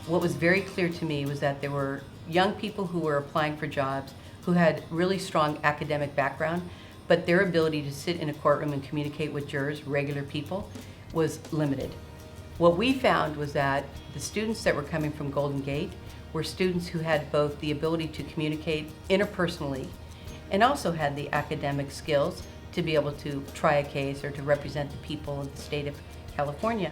what was very clear to me was that there were young people who were applying for jobs who had really strong academic background, but their ability to sit in a courtroom and communicate with jurors, regular people, was limited. What we found was that the students that were coming from Golden Gate were students who had both the ability to communicate interpersonally and also had the academic skills to be able to try a case or to represent the people of the state of California.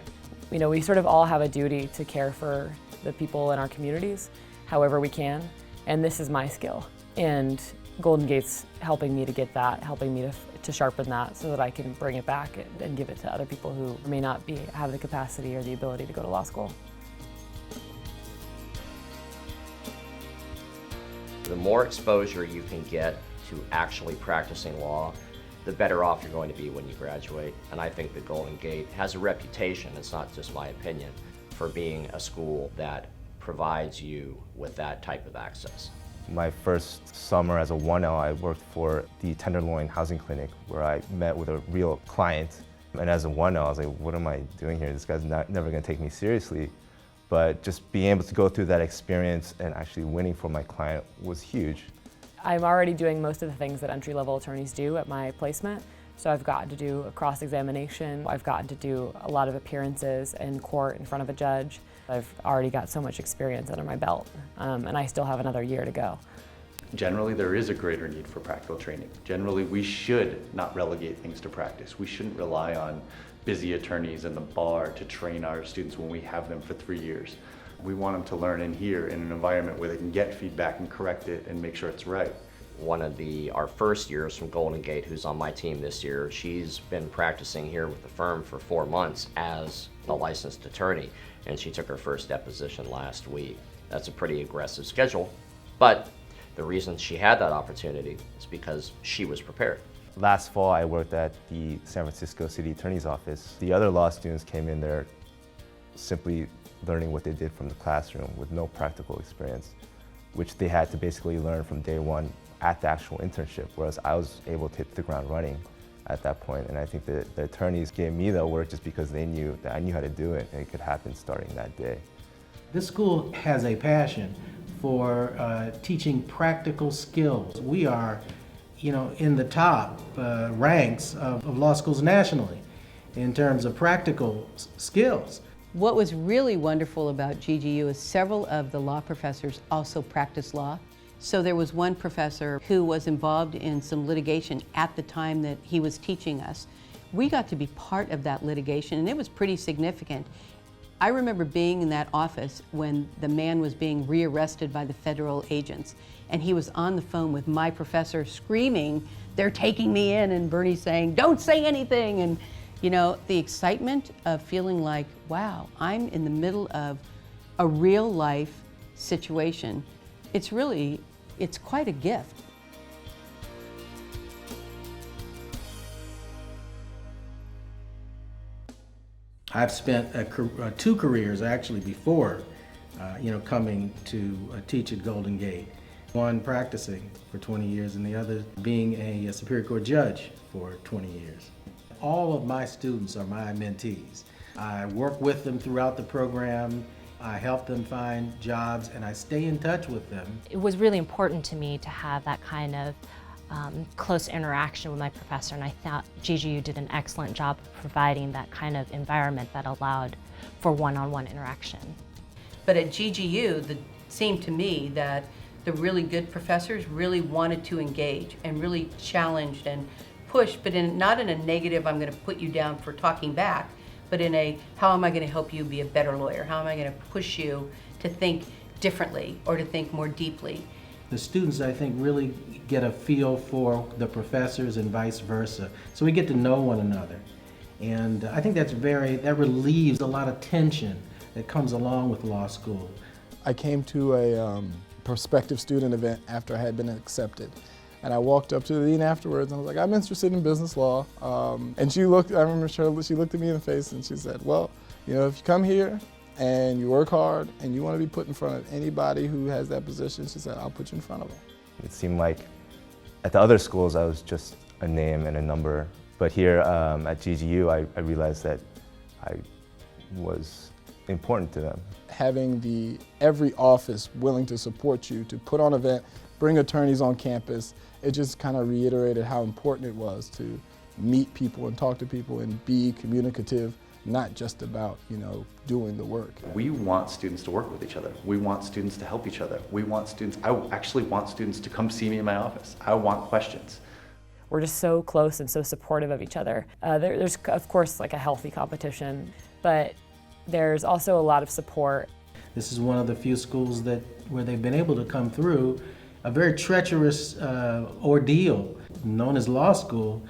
You know, we sort of all have a duty to care for the people in our communities however we can, and this is my skill. And Golden Gate's helping me to get that, helping me to sharpen that so that I can bring it back and give it to other people who may not have the capacity or the ability to go to law school. The more exposure you can get to actually practicing law, the better off you're going to be when you graduate. And I think that Golden Gate has a reputation, it's not just my opinion, for being a school that provides you with that type of access. My first summer as a 1L, I worked for the Tenderloin Housing Clinic where I met with a real client. And as a 1L, I was like, what am I doing here? This guy's never gonna take me seriously. But just being able to go through that experience and actually winning for my client was huge. I'm already doing most of the things that entry-level attorneys do at my placement. So I've gotten to do a cross-examination. I've gotten to do a lot of appearances in court in front of a judge. I've already got so much experience under my belt, and I still have another year to go. Generally, there is a greater need for practical training. Generally, we should not relegate things to practice. We shouldn't rely on busy attorneys in the bar to train our students when we have them for 3 years. We want them to learn in here in an environment where they can get feedback and correct it and make sure it's right. One of our first years from Golden Gate, who's on my team this year, she's been practicing here with the firm for 4 months as a licensed attorney, and she took her first deposition last week. That's a pretty aggressive schedule, but the reason she had that opportunity is because she was prepared. Last fall, I worked at the San Francisco City Attorney's Office. The other law students came in there simply learning what they did from the classroom with no practical experience, which they had to basically learn from day one at the actual internship, whereas I was able to hit the ground running at that point. And I think that the attorneys gave me the work just because they knew that I knew how to do it and it could happen starting that day. This school has a passion for teaching practical skills. We are, in the top ranks of law schools nationally in terms of practical skills. What was really wonderful about GGU is several of the law professors also practice law. So there was one professor who was involved in some litigation at the time that he was teaching us. We got to be part of that litigation, and it was pretty significant. I remember being in that office when the man was being rearrested by the federal agents, and he was on the phone with my professor screaming, "They're taking me in," and Bernie saying, "Don't say anything." And the excitement of feeling like, wow, I'm in the middle of a real life situation. It's quite a gift. I've spent 2 careers actually before, coming to teach at Golden Gate. One practicing for 20 years and the other being a Superior Court judge for 20 years. All of my students are my mentees. I work with them throughout the program. I help them find jobs, and I stay in touch with them. It was really important to me to have that kind of close interaction with my professor, and I thought GGU did an excellent job of providing that kind of environment that allowed for one-on-one interaction. But at GGU, it seemed to me that the really good professors really wanted to engage and really challenged and pushed, but not in a negative, I'm going to put you down for talking back, but in a, how am I going to help you be a better lawyer? How am I going to push you to think differently or to think more deeply? The students, I think, really get a feel for the professors and vice versa. So we get to know one another. And I think that relieves a lot of tension that comes along with law school. I came to a prospective student event after I had been accepted. And I walked up to the dean afterwards and I was like, I'm interested in business law. And she looked, I remember she looked at me in the face and she said, well, if you come here and you work hard and you want to be put in front of anybody who has that position, she said, I'll put you in front of them. It seemed like at the other schools I was just a name and a number. But here at GGU, I realized that I was important to them. Having every office willing to support you, to put on an event, bring attorneys on campus, it just kind of reiterated how important it was to meet people and talk to people and be communicative, not just about, doing the work. We want students to work with each other. We want students to help each other. I actually want students to come see me in my office. I want questions. We're just so close and so supportive of each other. There's, of course, like a healthy competition, but there's also a lot of support. This is one of the few schools where they've been able to come through a very treacherous ordeal known as law school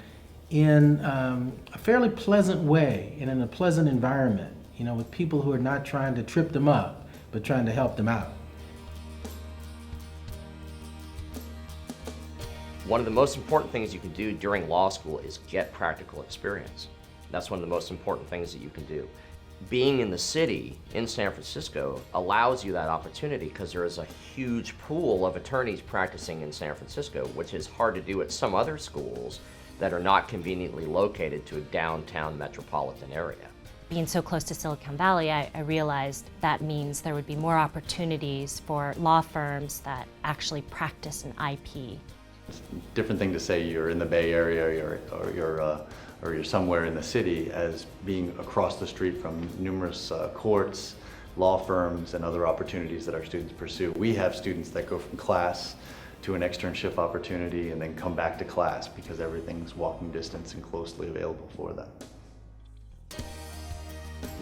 in a fairly pleasant way and in a pleasant environment, with people who are not trying to trip them up, but trying to help them out. One of the most important things you can do during law school is get practical experience. That's one of the most important things that you can do. Being in the city, in San Francisco, allows you that opportunity because there is a huge pool of attorneys practicing in San Francisco, which is hard to do at some other schools that are not conveniently located to a downtown metropolitan area. Being so close to Silicon Valley, I realized that means there would be more opportunities for law firms that actually practice an IP. It's a different thing to say you're in the Bay Area or you're somewhere in the city as being across the street from numerous courts, law firms, and other opportunities that our students pursue. We have students that go from class to an externship opportunity and then come back to class because everything's walking distance and closely available for them.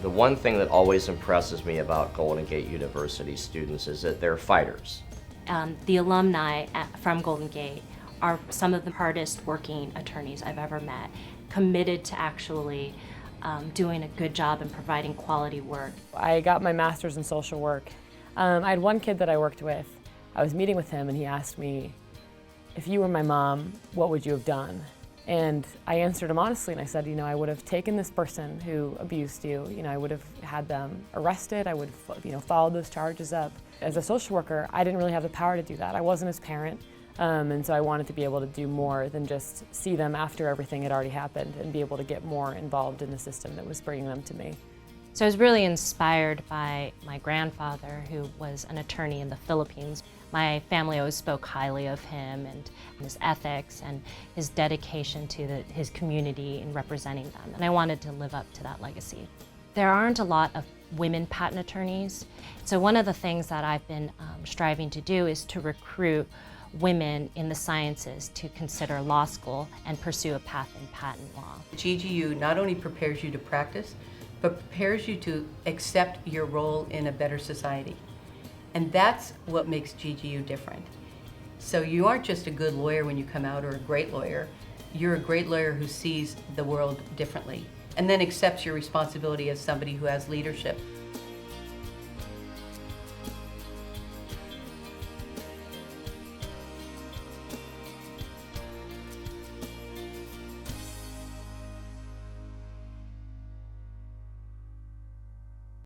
The one thing that always impresses me about Golden Gate University students is that they're fighters. The alumni from Golden Gate are some of the hardest working attorneys I've ever met, committed to actually doing a good job and providing quality work. I got my master's in social work. I had one kid that I worked with. I was meeting with him and he asked me, if you were my mom, what would you have done? And I answered him honestly and I said, I would have taken this person who abused you, I would have had them arrested, I would have, followed those charges up. As a social worker, I didn't really have the power to do that. I wasn't his parent, and so I wanted to be able to do more than just see them after everything had already happened and be able to get more involved in the system that was bringing them to me. So I was really inspired by my grandfather, who was an attorney in the Philippines. My family always spoke highly of him and his ethics and his dedication to his community in representing them, and I wanted to live up to that legacy. There aren't a lot of women patent attorneys, so one of the things that I've been striving to do is to recruit women in the sciences to consider law school and pursue a path in patent law. GGU not only prepares you to practice, but prepares you to accept your role in a better society. And that's what makes GGU different. So you aren't just a good lawyer when you come out or a great lawyer. You're a great lawyer who sees the world differently and then accepts your responsibility as somebody who has leadership.